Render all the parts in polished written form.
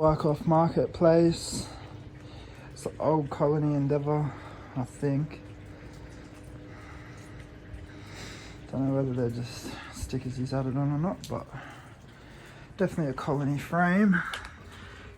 Bike off Marketplace. It's the old Colony Endeavour, I think. Don't know whether they're just stickers he's added on or not, but definitely a Colony frame.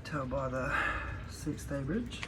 Tell by the 6-day bridge.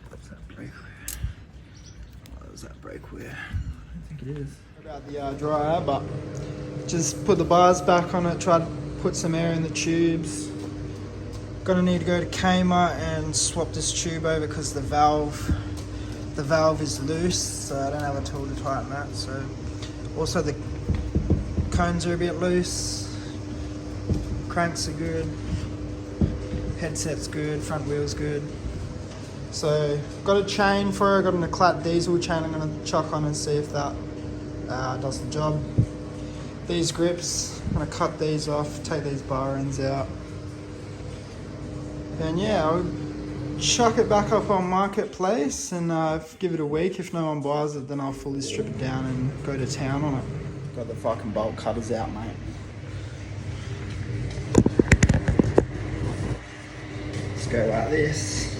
What's that brake wear? What is that brake wear? I don't think it is. About the dryer, but just put the bars back on it, try to put some air in the tubes. Gonna need to go to Kmart and swap this tube over because the valve is loose, so I don't have a tool to tighten that. So also the cones are a bit loose, cranks are good, headset's good, front wheel's good. So got a chain for it, got an Eclat diesel chain I'm gonna chuck on and see if that does the job. These grips, I'm gonna cut these off, take these bar ends out. And yeah, I'll chuck it back up on Marketplace and give it a week. If no one buys it, then I'll fully strip it down and go to town on it. Got the fucking bolt cutters out, mate. Let's go like this.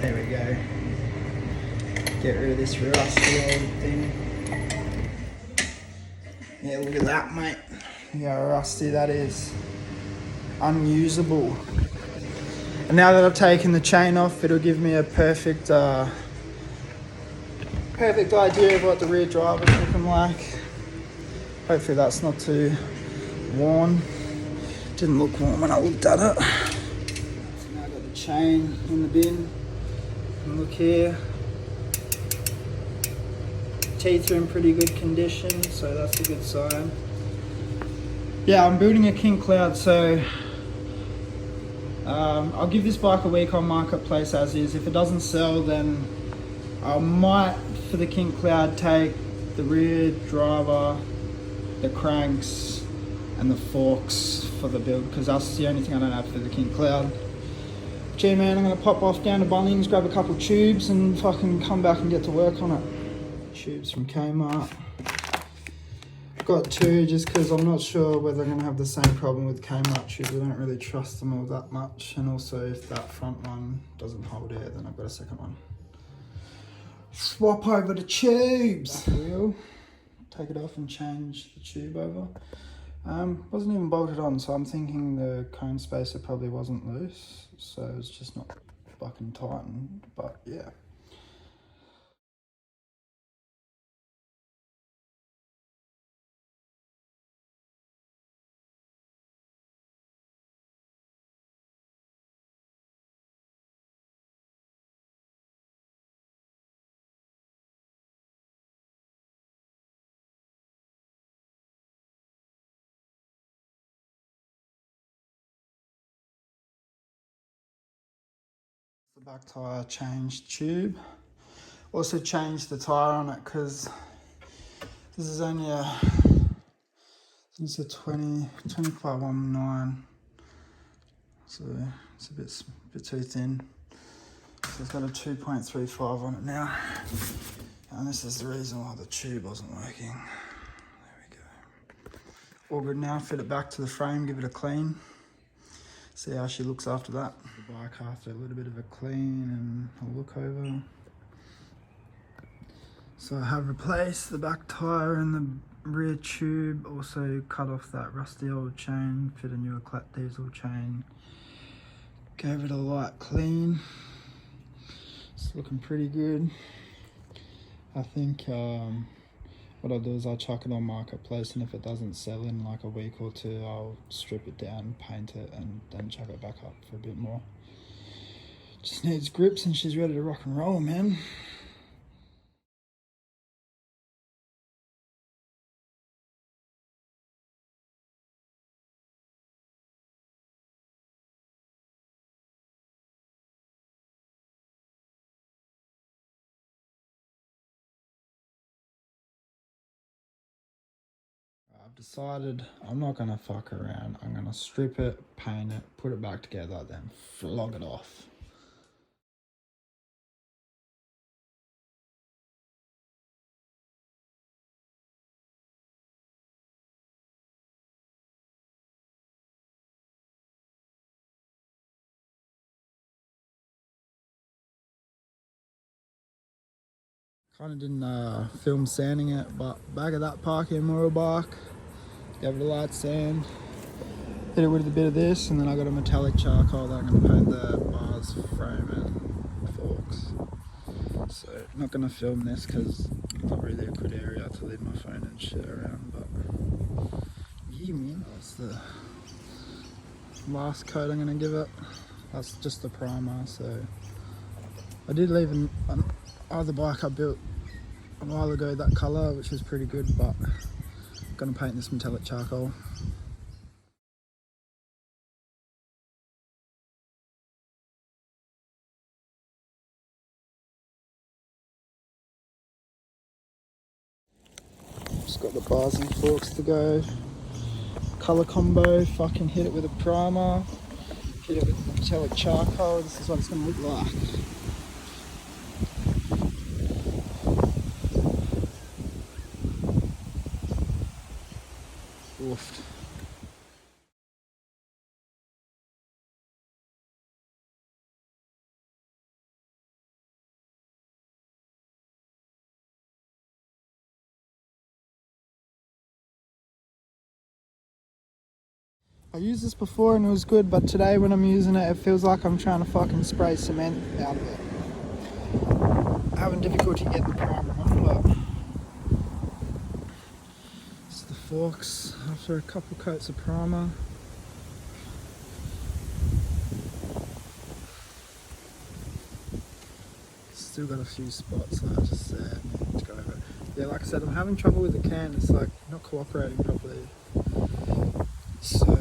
There we go. Get rid of this rusty old thing. Yeah, look at that, mate. Look how rusty that is. Unusable. And now that I've taken the chain off, it'll give me a perfect idea of what the rear driver's looking like. Hopefully that's not too worn. Didn't look worn when I looked at it. So now I've got the chain in the bin. And look here. Teeth are in pretty good condition, so that's a good sign. Yeah, I'm building a King Cloud, so I'll give this bike a week on Marketplace as is. If it doesn't sell, then I might, for the King Cloud, take the rear driver, the cranks, and the forks for the build, because that's the only thing I don't have for the King Cloud. Gee man, I'm gonna pop off down to Bunnings, grab a couple tubes, and fucking come back and get to work on it. Tubes from Kmart. Got two just because I'm not sure whether I'm going to have the same problem with Kmart tubes. I don't really trust them all that much. And also if that front one doesn't hold air, then I've got a second one. Swap over the tubes. Back wheel. Take it off and change the tube over. Wasn't even bolted on, so I'm thinking the cone spacer probably wasn't loose. So it's just not fucking tightened, but yeah. The back tyre changed tube. Also changed the tyre on it because this is only it's a 2519. So it's a bit too thin. So it's got a 2.35 on it now. And this is the reason why the tube wasn't working. There we go. All good now, fit it back to the frame, give it a clean. See how she looks after that. The bike after a little bit of a clean and a look over. So I have replaced the back tyre and the rear tube. Also cut off that rusty old chain, fit a new Eclat diesel chain. Gave it a light clean. It's looking pretty good. I think what I'll do is I'll chuck it on Marketplace, and if it doesn't sell in like a week or two, I'll strip it down, paint it, and then chuck it back up for a bit more. Just needs grips and she's ready to rock and roll, man. I've decided I'm not gonna fuck around. I'm gonna strip it, paint it, put it back together, then flog it off. Kind of didn't film sanding it, but back of that parking motorbike, gave it a light sand, hit it with a bit of this, and then I got a metallic charcoal that I'm going to paint the bars, frame and forks. So not going to film this because it's not really a good area to leave my phone and shit around, but yeah man, that's the last coat I'm going to give it. That's just the primer. So I did leave an other bike I built a while ago that colour, which was pretty good, but I'm going to paint this metallic charcoal. Just got the bars and forks to go. Colour combo, fucking hit it with a primer, hit it with metallic charcoal. This is what it's going to look like. Oof. I used this before and it was good, but today when I'm using it, it feels like I'm trying to fucking spray cement out of it. Having difficulty getting the primer on, but it's the forks after a couple coats of primer. Still got a few spots that I just need to go over. Yeah, like I said, I'm having trouble with the can. It's like not cooperating properly. So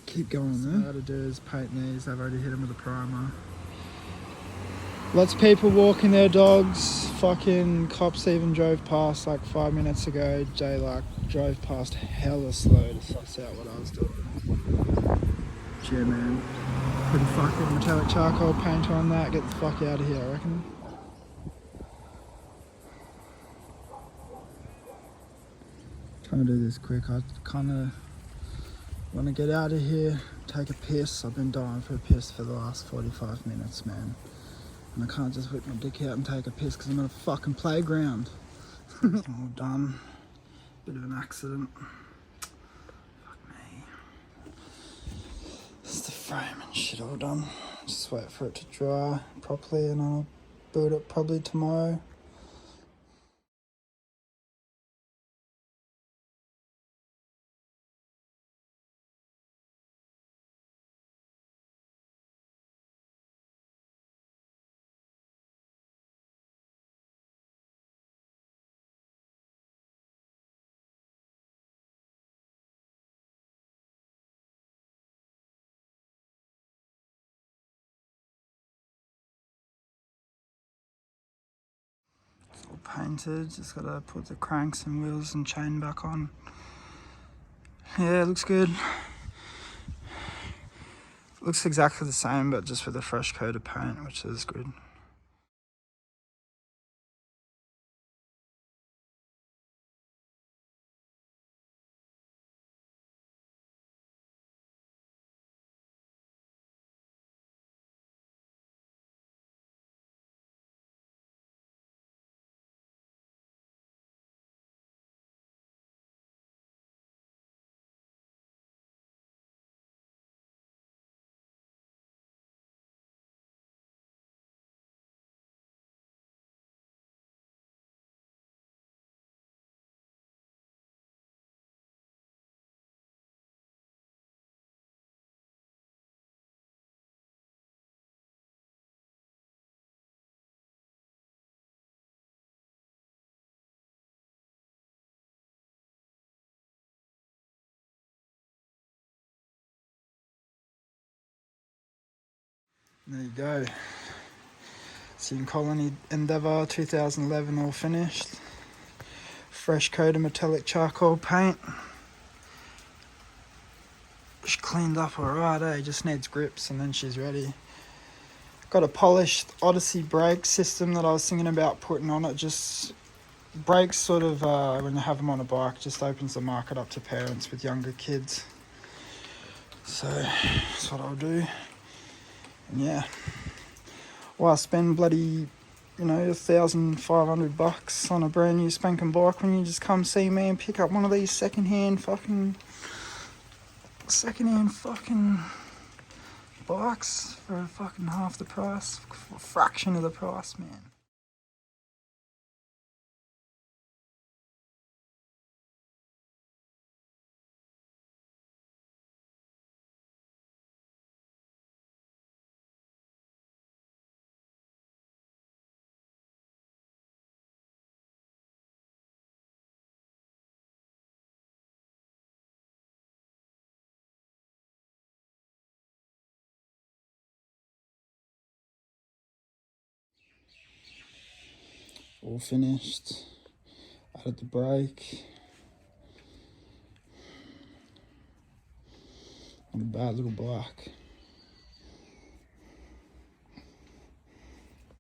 keep going there. What I do is paint these. I've already hit them with a primer. Lots of people walking their dogs. Fucking cops even drove past like 5 minutes ago. Jay like drove past hella slow to suss out what I was doing. Yeah man, put a fucking metallic charcoal paint on that, get the fuck out of here I reckon. Trying to do this quick. I kind of want to get out of here, take a piss. I've been dying for a piss for the last 45 minutes, man. And I can't just whip my dick out and take a piss because I'm at a fucking playground. It's all done. Bit of an accident. Fuck me. It's the frame and shit all done. Just wait for it to dry properly and I'll build it probably tomorrow. All painted, just gotta put the cranks and wheels and chain back on. Yeah, it looks good. Looks exactly the same, but just with a fresh coat of paint, which is good. There you go. Seam Colony Endeavour 2011 all finished. Fresh coat of metallic charcoal paint. She cleaned up alright, eh? Just needs grips and then she's ready. Got a polished Odyssey brake system that I was thinking about putting on it. Just brakes sort of, when you have them on a bike, just opens the market up to parents with younger kids. So that's what I'll do. And yeah. Well, I spend bloody you know, $1,500 on a brand new spanking bike when you just come see me and pick up one of these secondhand fucking bikes for fucking half the price, for a fraction of the price, man. All finished. Added the brake. And a bad little bike.